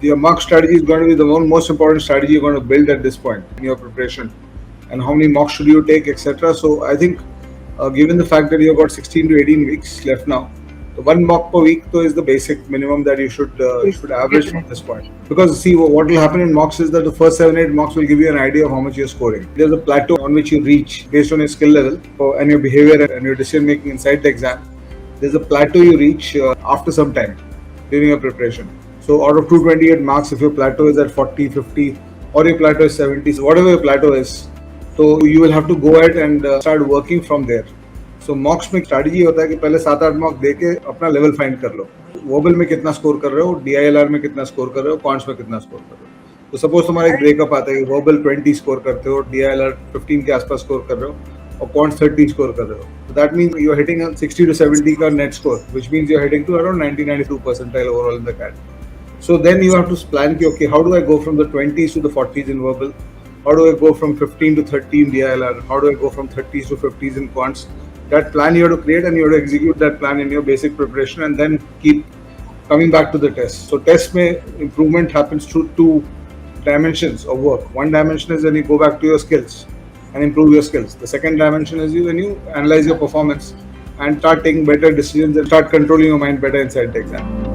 your mock strategy is going to be the most important strategy you're going to build at this point in your preparation. And how many mocks should you take, etc. So I think, given the fact that you've got 16 to 18 weeks left now, the one mock per week though is the basic minimum that you should average from this point. Because see, what will happen in mocks is that the first 7-8 mocks will give you an idea of how much you're scoring. There's a plateau on which you reach based on your skill level and your behavior and your decision making inside the exam. There's a plateau you reach after some time during your preparation. So out of 228 marks, if your plateau is at 40, 50, or your plateau is 70, so whatever your plateau is, so you will have to go ahead and start working from there. So मॉक्स में strategy होता है कि पहले 7-8 mock देके अपना level find कर लो. Verbal में कितना स्कोर कर रहे हो, डीआईएलआर में कितना स्कोर कर रहे हो, क्वांट्स में कितना स्कोर कर रहे हो. तो सपोज तुम्हारा एक ब्रेकअप आता है कि वर्बल 20 स्कोर करते हो, डीआईएलआर 15 के आसपास स्कोर कर रहे हो और क्वांट्स 30 स्कोर कर रहे हो. So that means you are hitting a 60 to 70 का net score, which means you are heading to around 90-92 percentile overall in the CAT. So then you have to plan, okay, how do I go from the 20s to the 40s in verbal? How do I go from 15 to 30 in DILR? How do I go from 30s to 50s in quants? That plan you have to create and you have to execute that plan in your basic preparation and then keep coming back to the test. So test mein improvement happens through two dimensions of work. One dimension is when you go back to your skills and improve your skills. The second dimension is when you analyze your performance and start taking better decisions and start controlling your mind better inside the exam.